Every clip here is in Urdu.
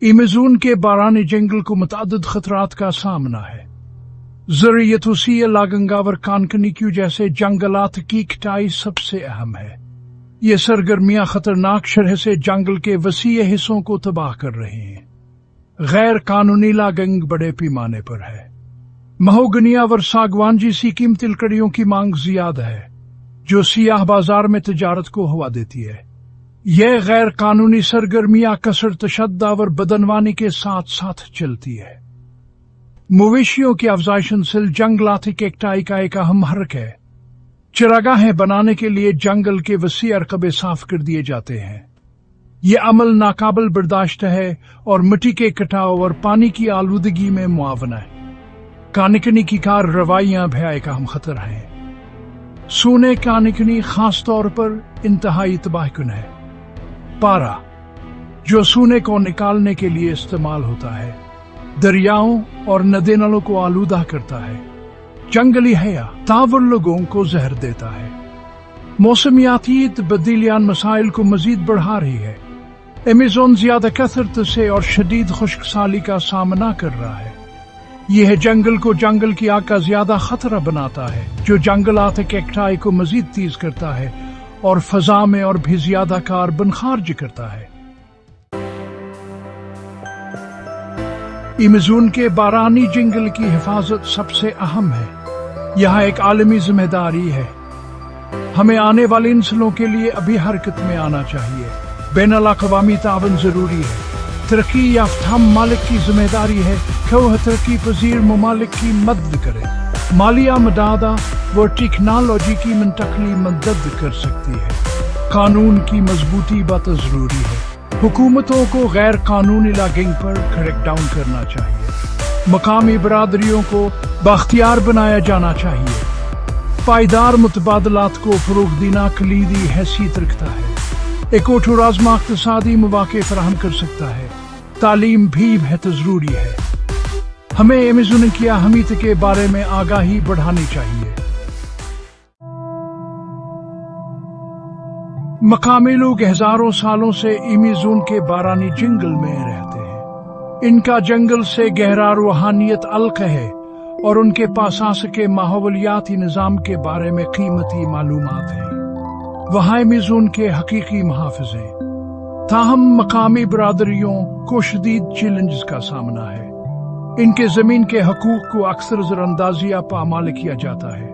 ایمیزون کے بارانی جنگل کو متعدد خطرات کا سامنا ہے۔ زرعی توسیع، لاگنگاور کانکنی کی جیسے جنگلات کی کٹائی سب سے اہم ہے۔ یہ سرگرمیاں خطرناک شرح سے جنگل کے وسیع حصوں کو تباہ کر رہے ہیں۔ غیر قانونی لاگنگ بڑے پیمانے پر ہے۔ مہوگنیا اور ساگوان جیسی قیمتی لکڑیوں کی مانگ زیادہ ہے، جو سیاہ بازار میں تجارت کو ہوا دیتی ہے۔ یہ غیر قانونی سرگرمیاں کثر تشدد اور بدعنوانی کے ساتھ ساتھ چلتی ہے۔ مویشیوں کی افزائش نسل جنگلات کی کٹائی کا ایک اہم حرک ہے۔ چراگاہیں بنانے کے لیے جنگل کے وسیع رقبے صاف کر دیے جاتے ہیں۔ یہ عمل ناقابل برداشت ہے اور مٹی کے کٹاؤ اور پانی کی آلودگی میں معاون ہے۔ کانکنی کی کارروائیاں بھی ایک اہم خطر ہیں۔ سونے کانکنی خاص طور پر انتہائی تباہ کن ہے۔ پارا، جو سونے کو نکالنے کے لیے استعمال ہوتا ہے، دریاؤں اور ندی نالوں کو آلودہ کرتا ہے۔ جنگلی حیا تاور لوگوں کو زہر دیتا ہے۔ موسمیاتی تبدیلیاں مسائل کو مزید بڑھا رہی ہے۔ ایمیزون زیادہ کثرت سے اور شدید خشک سالی کا سامنا کر رہا ہے۔ یہ جنگل کو جنگل کی آگ کا زیادہ خطرہ بناتا ہے، جو جنگلات کی کٹائی کو مزید تیز کرتا ہے اور فضا میں اور بھی زیادہ کاربن خارج کرتا ہے۔ ایمیزون کے بارانی جنگل کی حفاظت سب سے اہم ہے۔ یہاں ایک عالمی ذمہ داری ہے۔ ہمیں آنے والی نسلوں کے لیے ابھی حرکت میں آنا چاہیے۔ بین الاقوامی تعاون ضروری ہے۔ ترقی یافتہ ممالک کی ذمہ داری ہے کہ وہ ترقی پذیر ممالک کی مدد کرے۔ مالی امداد و ٹیکنالوجی کی منتقلی مدد کر سکتی ہے۔ قانون کی مضبوطی بات ضروری ہے۔ حکومتوں کو غیر قانونی لاگنگ پر کریک ڈاؤن کرنا چاہیے۔ مقامی برادریوں کو بااختیار بنایا جانا چاہیے۔ پائیدار متبادلات کو فروغ دینا کلیدی حیثیت رکھتا ہے۔ ایک رازمہ اقتصادی مواقع فراہم کر سکتا ہے۔ تعلیم بھی بہت ضروری ہے۔ ہمیں ایمیزون کی اہمیت کے بارے میں آگاہی بڑھانی چاہیے۔ مقامی لوگ ہزاروں سالوں سے ایمیزون کے بارانی جنگل میں رہتے ہیں۔ ان کا جنگل سے گہرا روحانیت علق ہے اور ان کے پاس کے ماحولیاتی نظام کے بارے میں قیمتی معلومات ہیں۔ وہاں ایمیزون کے حقیقی محافظ ہیں۔ تاہم مقامی برادریوں کو شدید چیلنجز کا سامنا ہے۔ ان کے زمین کے حقوق کو اکثر نظر اندازی یا پامال کیا جاتا ہے۔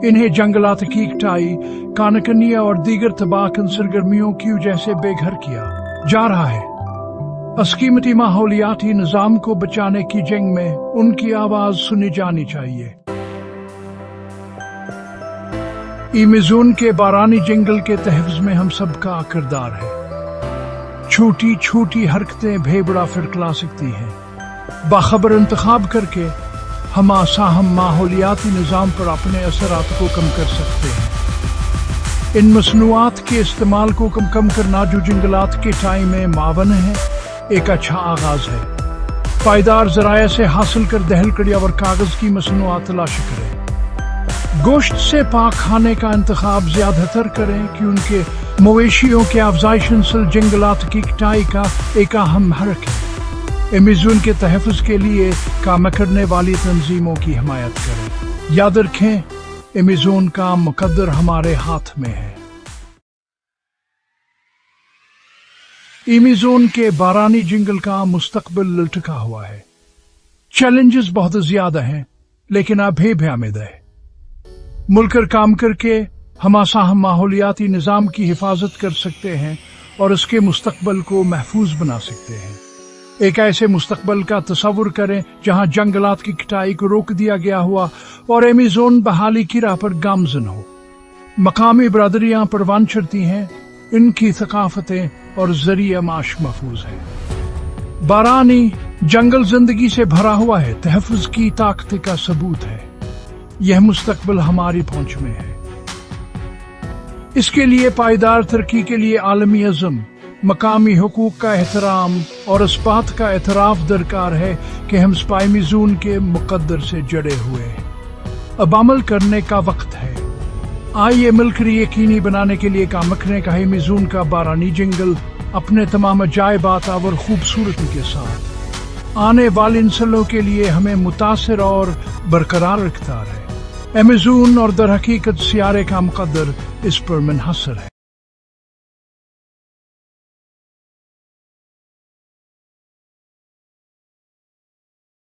انہیں جنگلات کی کٹائی، کانکنیاں اور دیگر تباہ کن سرگرمیوں کی وجہ سے بے گھر کیا جا رہا ہے۔ اس قیمتی ماحولیاتی نظام کو بچانے کی جنگ میں ان کی آواز سنی جانی چاہیے۔ ایمیزون کے بارانی جنگل کے تحفظ میں ہم سب کا کردار ہے۔ چھوٹی چھوٹی حرکتیں بھی بڑا فرق لا سکتی ہیں۔ باخبر انتخاب کر کے ہم ساہم ماحولیاتی نظام پر اپنے اثرات کو کم کر سکتے ہیں۔ ان مصنوعات کے استعمال کو کم کرنا جو جنگلات کے ٹائم میں معاون ہے، ایک اچھا آغاز ہے۔ پائیدار ذرائع سے حاصل کر دہل کڑیا اور کاغذ کی مصنوعات تلاش کریں۔ گوشت سے پاک کھانے کا انتخاب زیادہ تر کریں کیونکہ مویشیوں کے افزائش نسل جنگلات کی کٹائی کا ایک اہم حرک ہے۔ ایمیزون کے تحفظ کے لیے کام کرنے والی تنظیموں کی حمایت کریں۔ یاد رکھیں، ایمیزون کا مقدر ہمارے ہاتھ میں ہے۔ ایمیزون کے بارانی جنگل کا مستقبل لٹکا ہوا ہے۔ چیلنجز بہت زیادہ ہیں، لیکن ابھی بھی امید ہے۔ مل کر کام کر کے ہم ساہم ماحولیاتی نظام کی حفاظت کر سکتے ہیں اور اس کے مستقبل کو محفوظ بنا سکتے ہیں۔ ایک ایسے مستقبل کا تصور کریں جہاں جنگلات کی کٹائی کو روک دیا گیا ہوا اور ایمیزون بحالی کی راہ پر گامزن ہو۔ مقامی برادریاں پروان چڑھتی ہیں، ان کی ثقافتیں اور ذریعہ معاش محفوظ ہے۔ بارانی جنگل زندگی سے بھرا ہوا ہے، تحفظ کی طاقت کا ثبوت ہے۔ یہ مستقبل ہماری پہنچ میں ہے۔ اس کے لیے پائیدار ترقی کے لیے عالمی عزم، مقامی حقوق کا احترام اور اس بات کا اعتراف درکار ہے کہ ہم ایمیزون کے مقدر سے جڑے ہوئے ہیں۔ اب عمل کرنے کا وقت ہے۔ آئیے مل کر یقینی بنانے کے لیے کام کرنے کا ایمیزون کا بارانی جنگل اپنے تمام عجائبات اور خوبصورتی کے ساتھ آنے والی نسلوں کے لیے ہمیں متاثر اور برقرار رکھتا ہے۔ ایمیزون اور در حقیقت سیارے کا مقدر اس پر منحصر ہے۔